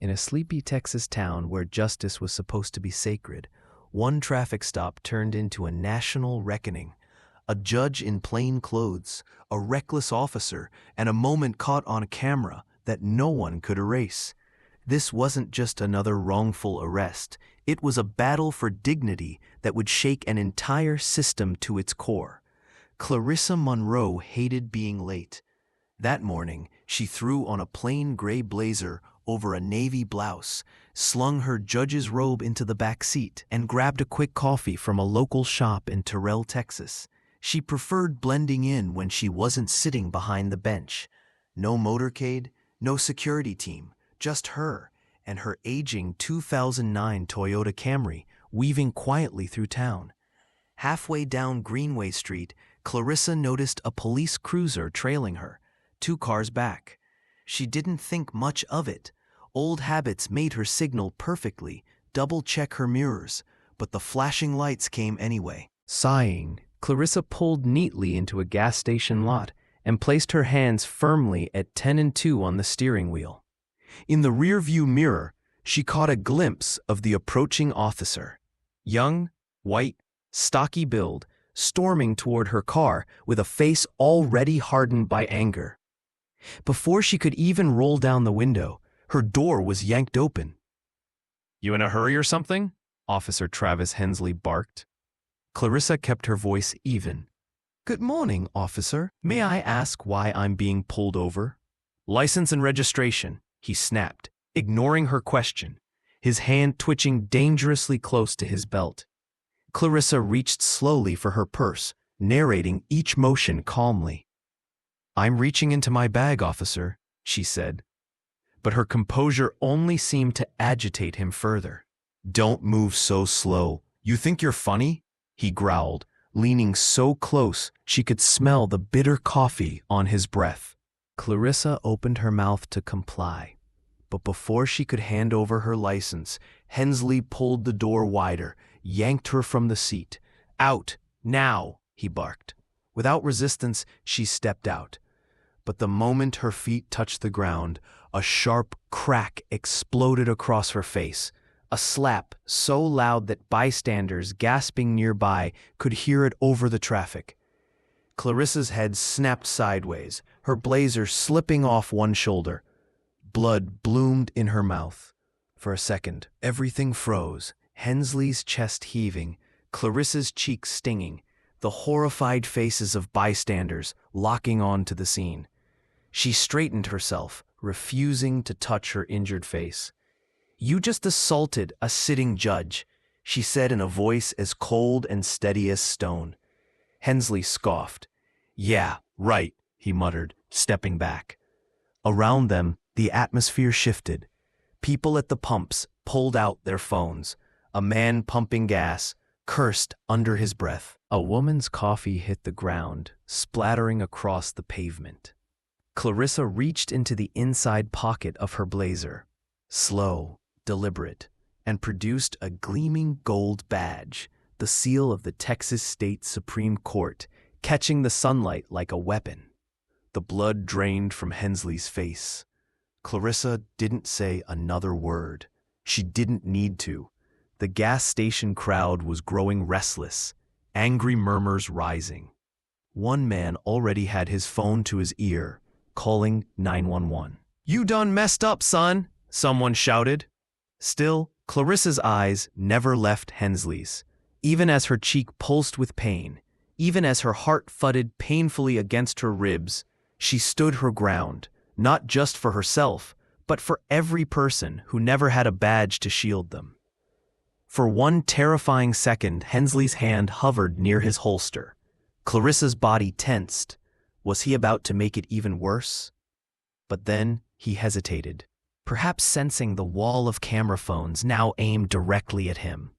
In a sleepy Texas town where justice was supposed to be sacred, one traffic stop turned into a national reckoning. A judge in plain clothes, a reckless officer, and a moment caught on camera that no one could erase. This wasn't just another wrongful arrest. It was a battle for dignity that would shake an entire system to its core. Clarissa Monroe hated being late. That morning, she threw on a plain gray blazer over a navy blouse, slung her judge's robe into the back seat, and grabbed a quick coffee from a local shop in Terrell, Texas. She preferred blending in when she wasn't sitting behind the bench. No motorcade, no security team, just her and her aging 2009 Toyota Camry weaving quietly through town. Halfway down Greenway Street, Clarissa noticed a police cruiser trailing her, 2 cars back. She didn't think much of it. Old habits made her signal perfectly, double-check her mirrors, but the flashing lights came anyway. Sighing, Clarissa pulled neatly into a gas station lot and placed her hands firmly at 10 and 2 on the steering wheel. In the rearview mirror, she caught a glimpse of the approaching officer. Young, white, stocky build, storming toward her car with a face already hardened by anger. Before she could even roll down the window, her door was yanked open. "You in a hurry or something?" Officer Travis Hensley barked. Clarissa kept her voice even. "Good morning, officer. May I ask why I'm being pulled over?" "License and registration," he snapped, ignoring her question, his hand twitching dangerously close to his belt. Clarissa reached slowly for her purse, narrating each motion calmly. "I'm reaching into my bag, officer," she said. But her composure only seemed to agitate him further. "Don't move so slow. You think you're funny?" he growled, leaning so close she could smell the bitter coffee on his breath. Clarissa opened her mouth to comply, but before she could hand over her license, Hensley pulled the door wider, yanked her from the seat. "Out, now," he barked. Without resistance, she stepped out. But the moment her feet touched the ground, a sharp crack exploded across her face, a slap so loud that bystanders gasping nearby could hear it over the traffic. Clarissa's head snapped sideways, her blazer slipping off one shoulder. Blood bloomed in her mouth. For a second, everything froze, Hensley's chest heaving, Clarissa's cheeks stinging, the horrified faces of bystanders locking on to the scene. She straightened herself, refusing to touch her injured face. "You just assaulted a sitting judge," she said in a voice as cold and steady as stone. Hensley scoffed. "Yeah, right," he muttered, stepping back. Around them, the atmosphere shifted. People at the pumps pulled out their phones. A man pumping gas cursed under his breath. A woman's coffee hit the ground, splattering across the pavement. Clarissa reached into the inside pocket of her blazer, slow, deliberate, and produced a gleaming gold badge, the seal of the Texas State Supreme Court, catching the sunlight like a weapon. The blood drained from Hensley's face. Clarissa didn't say another word. She didn't need to. The gas station crowd was growing restless, angry murmurs rising. One man already had his phone to his ear, calling 911. "You done messed up, son," someone shouted. Still, Clarissa's eyes never left Hensley's. Even as her cheek pulsed with pain, even as her heart thudded painfully against her ribs, she stood her ground, not just for herself, but for every person who never had a badge to shield them. For one terrifying second, Hensley's hand hovered near his holster. Clarissa's body tensed. Was he about to make it even worse? But then he hesitated, perhaps sensing the wall of camera phones now aimed directly at him.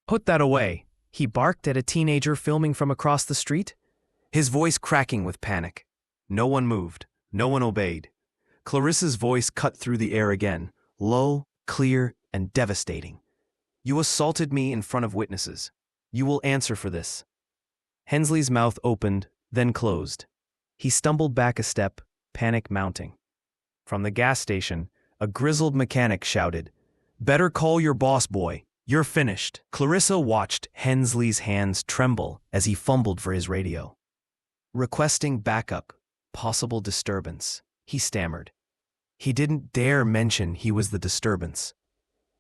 "Put that away," he barked at a teenager filming from across the street, his voice cracking with panic. No one moved. No one obeyed. Clarissa's voice cut through the air again, low, clear, and devastating. "You assaulted me in front of witnesses. You will answer for this." Hensley's mouth opened, then closed. He stumbled back a step, panic mounting. From the gas station, A grizzled mechanic shouted, "Better call your boss, boy. You're finished." Clarissa watched Hensley's hands tremble as he fumbled for his radio. Requesting backup, possible disturbance, he stammered. He didn't dare mention he was the disturbance.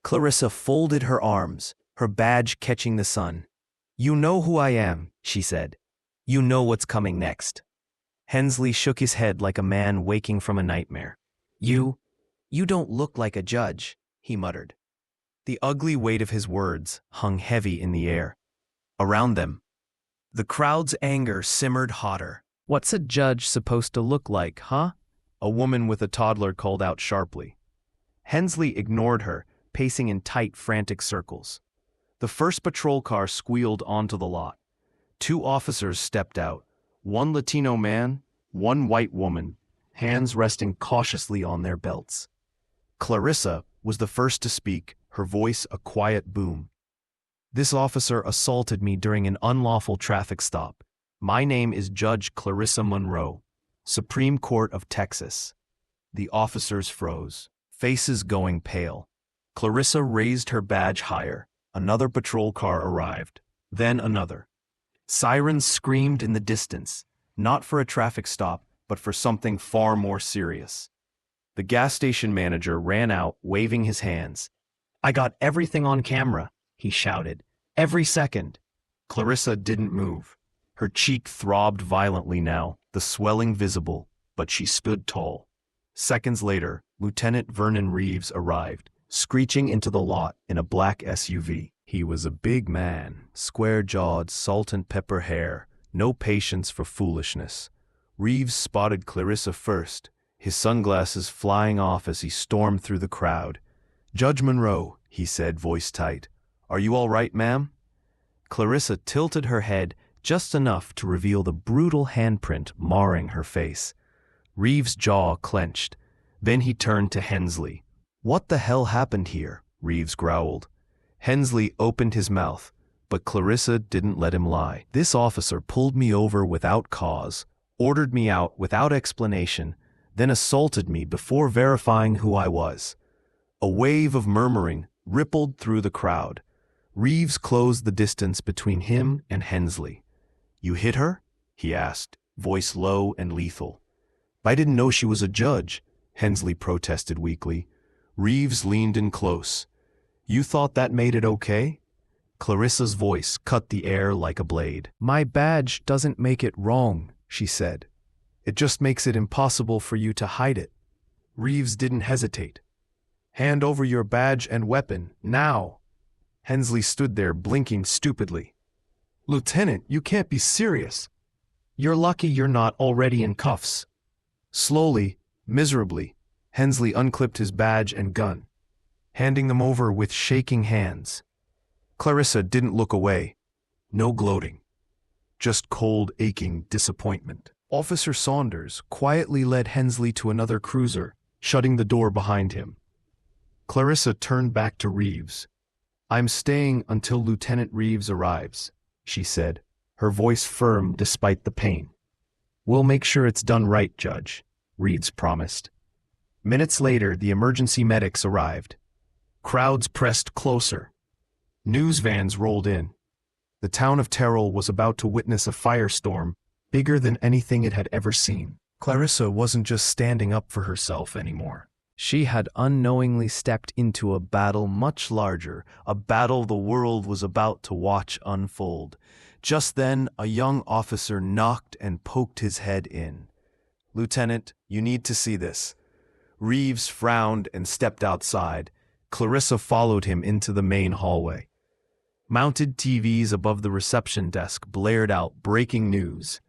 Clarissa folded her arms, her badge catching the sun. "You know who I am," she said. "You know what's coming next." Hensley shook his head like a man waking from a nightmare. You don't look like a judge," he muttered. The ugly weight of his words hung heavy in the air. Around them, the crowd's anger simmered hotter. "What's a judge supposed to look like, huh?" a woman with a toddler called out sharply. Hensley ignored her, pacing in tight, frantic circles. The first patrol car squealed onto the lot. 2 officers stepped out, 1 Latino man, 1 white woman, hands resting cautiously on their belts. Clarissa was the first to speak, her voice a quiet boom. "This officer assaulted me during an unlawful traffic stop. My name is Judge Clarissa Monroe, Supreme Court of Texas." The officers froze, faces going pale. Clarissa raised her badge higher. Another patrol car arrived, then another. Sirens screamed in the distance, not for a traffic stop, but for something far more serious. The gas station manager ran out, waving his hands. "I got everything on camera," he shouted. "Every second." Clarissa didn't move. Her cheek throbbed violently now, the swelling visible, but she stood tall. Seconds later, Lieutenant Vernon Reeves arrived, screeching into the lot in a black SUV. He was a big man, square-jawed, salt-and-pepper hair, no patience for foolishness. Reeves spotted Clarissa first, his sunglasses flying off as he stormed through the crowd. "Judge Monroe," he said, voice tight. "Are you all right, ma'am?" Clarissa tilted her head just enough to reveal the brutal handprint marring her face. Reeves' jaw clenched. Then he turned to Hensley. "What the hell happened here?" Reeves growled. Hensley opened his mouth, but Clarissa didn't let him lie. "This officer pulled me over without cause, ordered me out without explanation, then assaulted me before verifying who I was." A wave of murmuring rippled through the crowd. Reeves closed the distance between him and Hensley. "You hit her?" he asked, voice low and lethal. "I didn't know she was a judge," Hensley protested weakly. Reeves leaned in close. "You thought that made it okay?" Clarissa's voice cut the air like a blade. "My badge doesn't make it wrong," she said. "It just makes it impossible for you to hide it." Reeves didn't hesitate. "Hand over your badge and weapon, now." Hensley stood there blinking stupidly. "Lieutenant, you can't be serious." "You're lucky you're not already in cuffs." Slowly, miserably, Hensley unclipped his badge and gun, handing them over with shaking hands. Clarissa didn't look away. No gloating. Just cold, aching disappointment. Officer Saunders quietly led Hensley to another cruiser, shutting the door behind him. Clarissa turned back to Reeves. "I'm staying until Lieutenant Reeves arrives," she said, her voice firm despite the pain. "We'll make sure it's done right, Judge," Reeves promised. Minutes later, the emergency medics arrived. Crowds pressed closer. News vans rolled in. The town of Terrell was about to witness a firestorm bigger than anything it had ever seen. Clarissa wasn't just standing up for herself anymore. She had unknowingly stepped into a battle much larger, a battle the world was about to watch unfold. Just then, a young officer knocked and poked his head in. "Lieutenant, you need to see this." Reeves frowned and stepped outside. Clarissa followed him into the main hallway. Mounted TVs above the reception desk blared out breaking news.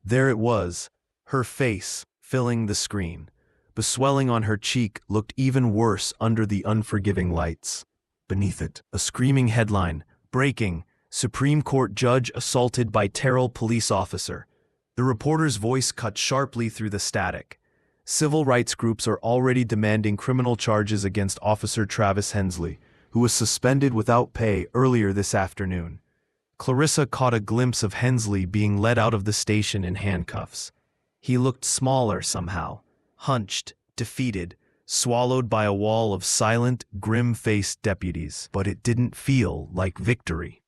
There it was, her face filling the screen. The swelling on her cheek looked even worse under the unforgiving lights. Beneath it, a screaming headline, "Breaking, Supreme Court Judge Assaulted by Terrell Police Officer." The reporter's voice cut sharply through the static. Civil rights groups are already demanding criminal charges against Officer Travis Hensley, who was suspended without pay earlier this afternoon. Clarissa caught a glimpse of Hensley being led out of the station in handcuffs. He looked smaller somehow, hunched, defeated, swallowed by a wall of silent, grim-faced deputies. But it didn't feel like victory.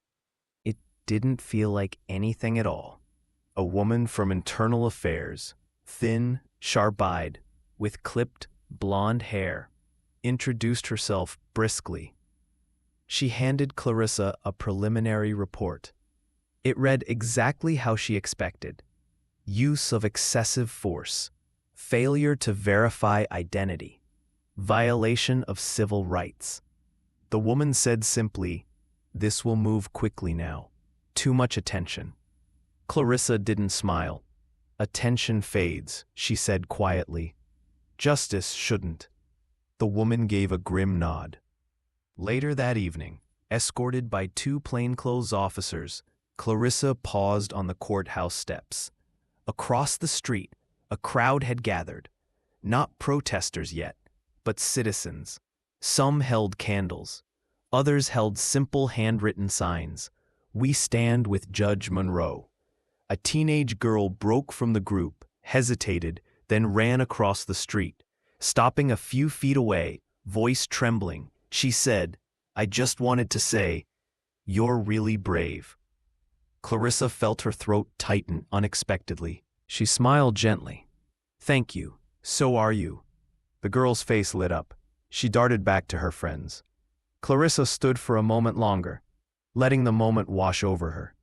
It didn't feel like anything at all. A woman from internal affairs, thin, sharp-eyed, with clipped, blonde hair, introduced herself briskly. She handed Clarissa a preliminary report. It read exactly how she expected: use of excessive force, failure to verify identity, violation of civil rights. The woman said simply, "This will move quickly now. Too much attention." Clarissa didn't smile. "Attention fades," she said quietly. "Justice shouldn't." The woman gave a grim nod. Later that evening, escorted by two plainclothes officers, Clarissa paused on the courthouse steps. Across the street, a crowd had gathered. Not protesters yet, but citizens. Some held candles. Others held simple handwritten signs. "We stand with Judge Monroe." A teenage girl broke from the group, hesitated, then ran across the street. Stopping a few feet away, voice trembling, she said, "I just wanted to say, you're really brave." Clarissa felt her throat tighten unexpectedly. She smiled gently. "Thank you. So are you." The girl's face lit up. She darted back to her friends. Clarissa stood for a moment longer, letting the moment wash over her.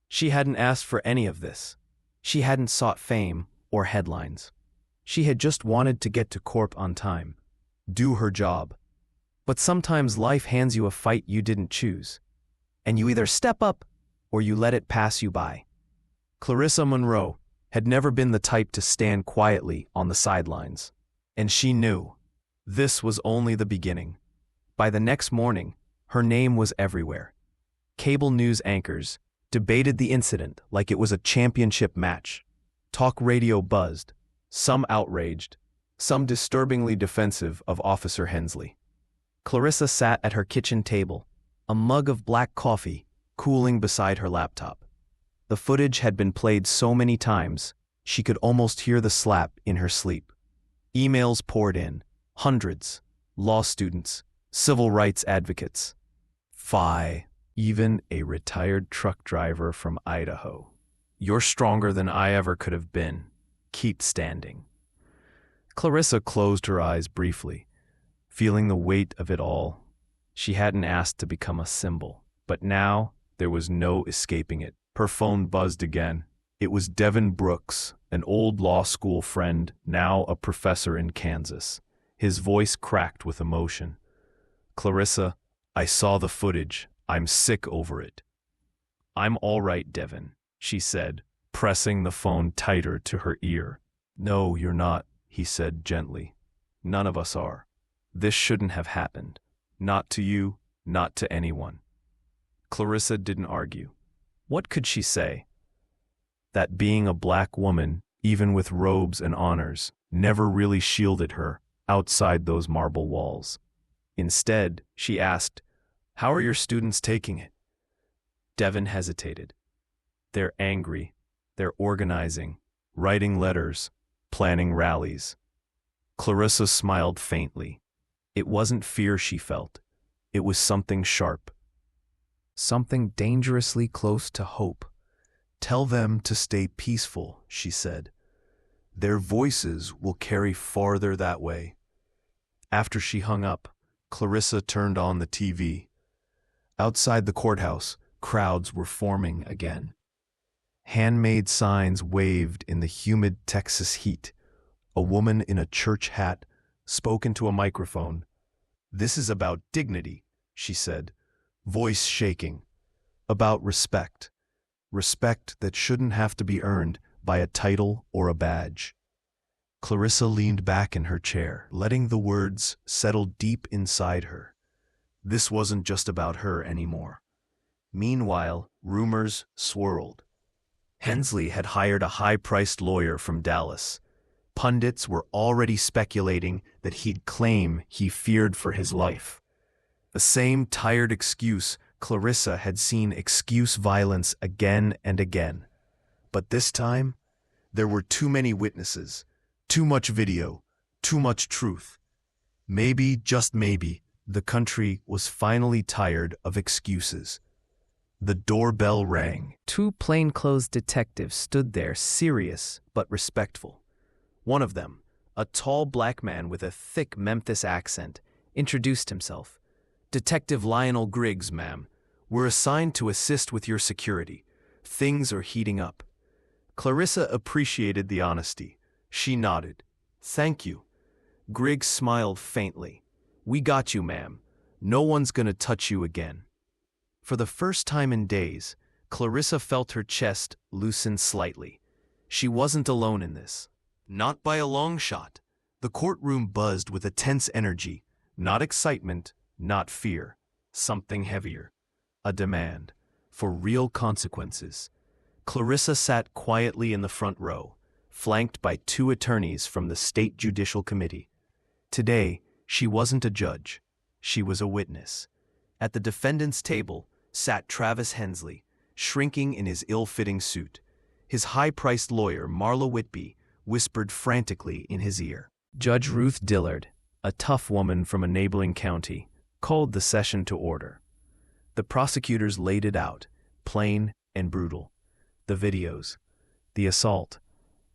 She hadn't asked for any of this. She hadn't sought fame or headlines. She had just wanted to get to court on time, do her job. But sometimes life hands you a fight you didn't choose, and you either step up or you let it pass you by. Clarissa Monroe had never been the type to stand quietly on the sidelines, and she knew this was only the beginning. By the next morning, her name was everywhere. Cable news anchors debated the incident like it was a championship match. Talk radio buzzed, some outraged, some disturbingly defensive of Officer Hensley. Clarissa sat at her kitchen table, a mug of black coffee cooling beside her laptop. The footage had been played so many times, she could almost hear the slap in her sleep. Emails poured in, hundreds, law students, civil rights advocates. Phi, even a retired truck driver from Idaho. "You're stronger than I ever could have been. Keep standing." Clarissa closed her eyes briefly, feeling the weight of it all. She hadn't asked to become a symbol, but now there was no escaping it. Her phone buzzed again. It was Devin Brooks, an old law school friend, now a professor in Kansas. His voice cracked with emotion. "Clarissa, I saw the footage. I'm sick over it." "I'm all right, Devin," she said, pressing the phone tighter to her ear. "No, you're not," he said gently. "None of us are. This shouldn't have happened. Not to you, not to anyone." Clarissa didn't argue. What could she say? That being a black woman, even with robes and honors, never really shielded her outside those marble walls. Instead, she asked, "How are your students taking it?" Devin hesitated. "They're angry. They're organizing, writing letters, planning rallies." Clarissa smiled faintly. It wasn't fear she felt. It was something sharp. Something dangerously close to hope. "Tell them to stay peaceful," she said. "Their voices will carry farther that way." After she hung up, Clarissa turned on the TV. Outside the courthouse, crowds were forming again. Handmade signs waved in the humid Texas heat. A woman in a church hat spoke into a microphone. "This is about dignity," she said, voice shaking. "About respect. Respect that shouldn't have to be earned by a title or a badge." Clarissa leaned back in her chair, letting the words settle deep inside her. This wasn't just about her anymore. Meanwhile, rumors swirled. Hensley had hired a high-priced lawyer from Dallas. Pundits were already speculating that he'd claim he feared for his life. The same tired excuse Clarissa had seen excuse violence again and again. But this time, there were too many witnesses, too much video, too much truth. Maybe, just maybe, the country was finally tired of excuses. The doorbell rang. Two plainclothes detectives stood there, serious but respectful. One of them, a tall black man with a thick Memphis accent, introduced himself. "Detective Lionel Griggs, ma'am. We're assigned to assist with your security. Things are heating up." Clarissa appreciated the honesty. She nodded. "Thank you." Griggs smiled faintly. "We got you, ma'am. No one's gonna touch you again." For the first time in days, Clarissa felt her chest loosen slightly. She wasn't alone in this. Not by a long shot. The courtroom buzzed with a tense energy, not excitement, not fear, something heavier. A demand for real consequences. Clarissa sat quietly in the front row, flanked by two attorneys from the State Judicial Committee. Today, she wasn't a judge. She was a witness. At the defendant's table sat Travis Hensley, shrinking in his ill-fitting suit. His high-priced lawyer, Marla Whitby, whispered frantically in his ear. Judge Ruth Dillard, a tough woman from a neighboring county, called the session to order. The prosecutors laid it out, plain and brutal. The videos, the assault,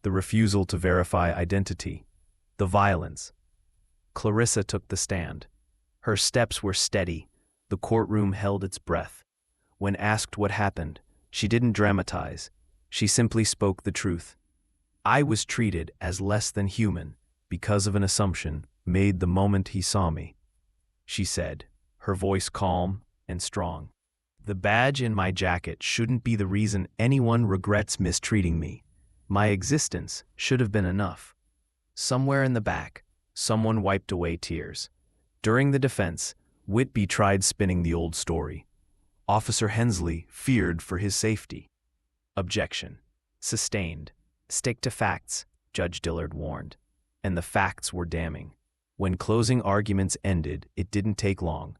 the refusal to verify identity, the violence. Clarissa took the stand. Her steps were steady. The courtroom held its breath. When asked what happened, she didn't dramatize. She simply spoke the truth. "I was treated as less than human because of an assumption made the moment he saw me," she said, her voice calm and strong. "The badge in my jacket shouldn't be the reason anyone regrets mistreating me. My existence should have been enough." Somewhere in the back, someone wiped away tears. During the defense, Whitby tried spinning the old story. Officer Hensley feared for his safety. Objection. Sustained. "Stick to facts," Judge Dillard warned. And the facts were damning. When closing arguments ended, it didn't take long.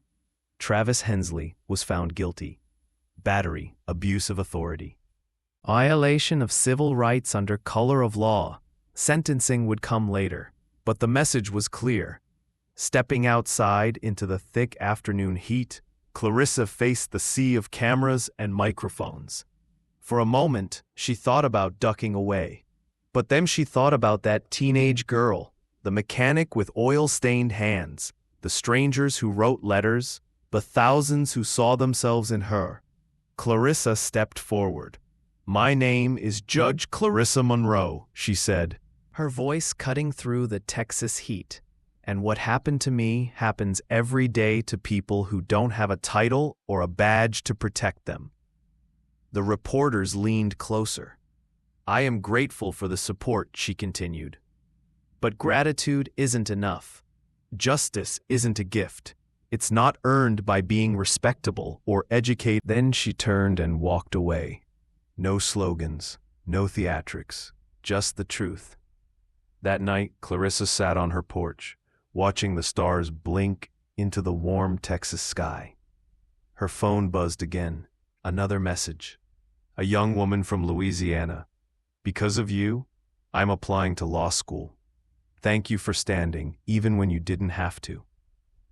Travis Hensley was found guilty. Battery, abuse of authority. Violation of civil rights under color of law. Sentencing would come later, but the message was clear. Stepping outside into the thick afternoon heat, Clarissa faced the sea of cameras and microphones. For a moment, she thought about ducking away. But then she thought about that teenage girl, the mechanic with oil-stained hands, the strangers who wrote letters, the thousands who saw themselves in her. Clarissa stepped forward. "My name is Judge Clarissa Monroe," she said, her voice cutting through the Texas heat. "And what happened to me happens every day to people who don't have a title or a badge to protect them." The reporters leaned closer. "I am grateful for the support," she continued. "But gratitude isn't enough. Justice isn't a gift. It's not earned by being respectable or educated." Then she turned and walked away. No slogans, no theatrics, just the truth. That night, Clarissa sat on her porch, watching the stars blink into the warm Texas sky. Her phone buzzed again. Another message. A young woman from Louisiana. "Because of you, I'm applying to law school. Thank you for standing, even when you didn't have to."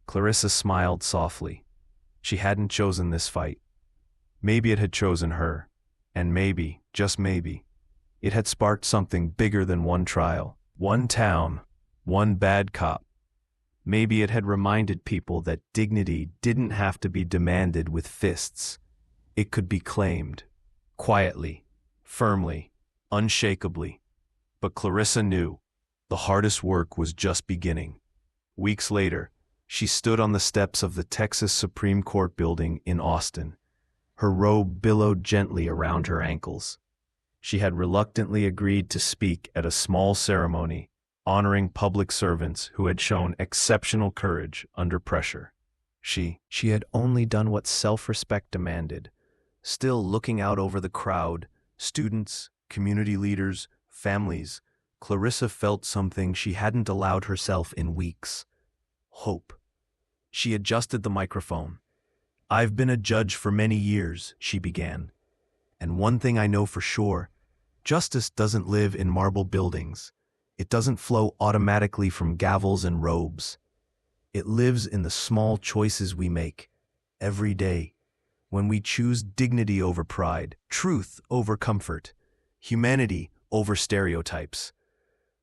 Clarissa smiled softly. She hadn't chosen this fight. Maybe it had chosen her. And maybe, just maybe, it had sparked something bigger than one trial, one town, one bad cop. Maybe it had reminded people that dignity didn't have to be demanded with fists. It could be claimed, quietly, firmly, unshakably. But Clarissa knew the hardest work was just beginning. Weeks later, she stood on the steps of the Texas Supreme Court building in Austin. Her robe billowed gently around her ankles. She had reluctantly agreed to speak at a small ceremony, honoring public servants who had shown exceptional courage under pressure. She had only done what self-respect demanded. Still looking out over the crowd, students, community leaders, families, Clarissa felt something she hadn't allowed herself in weeks. Hope. She adjusted the microphone. "I've been a judge for many years," she began. "And one thing I know for sure, justice doesn't live in marble buildings. It doesn't flow automatically from gavels and robes. It lives in the small choices we make every day, when we choose dignity over pride, truth over comfort, humanity over stereotypes.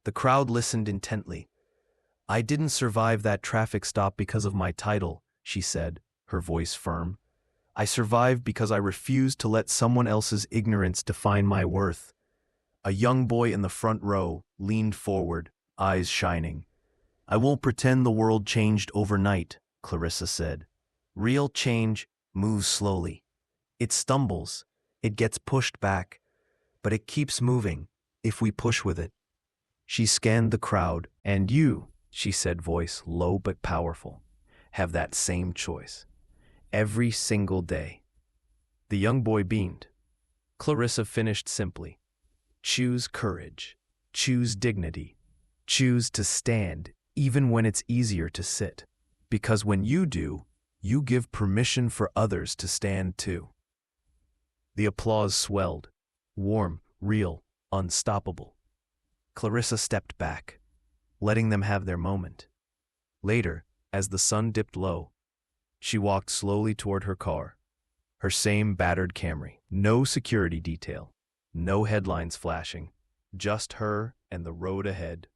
The crowd listened intently. "I didn't survive that traffic stop because of my title," she said, her voice firm. "I survived because I refused to let someone else's ignorance define my worth." A young boy in the front row leaned forward, eyes shining. "I won't pretend the world changed overnight," Clarissa said. "Real change moves slowly. It stumbles, it gets pushed back, but it keeps moving if we push with it." She scanned the crowd. "And you," she said, voice low but powerful, "have that same choice. Every single day." The young boy beamed. Clarissa finished simply. "Choose courage. Choose dignity. Choose to stand even when it's easier to sit. Because when you do, you give permission for others to stand too." The applause swelled. Warm, real, unstoppable. Clarissa stepped back, letting them have their moment. Later, as the sun dipped low, she walked slowly toward her car, her same battered Camry. No security detail, no headlines flashing, just her and the road ahead.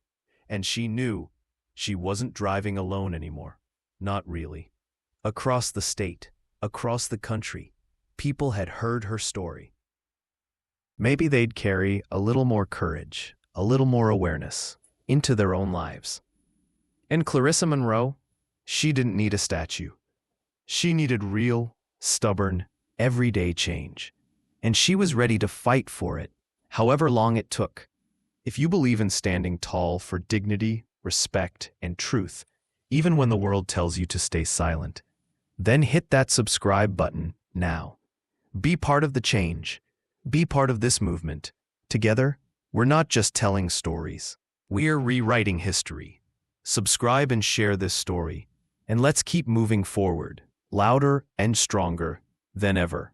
And she knew she wasn't driving alone anymore. Not really. Across the state, across the country, people had heard her story. Maybe they'd carry a little more courage, a little more awareness into their own lives. And Clarissa Monroe, she didn't need a statue. She needed real, stubborn, everyday change. And she was ready to fight for it, however long it took. If you believe in standing tall for dignity, respect, and truth, even when the world tells you to stay silent, then hit that subscribe button now. Be part of the change. Be part of this movement. Together, we're not just telling stories. We're rewriting history. Subscribe and share this story, and let's keep moving forward, louder and stronger than ever.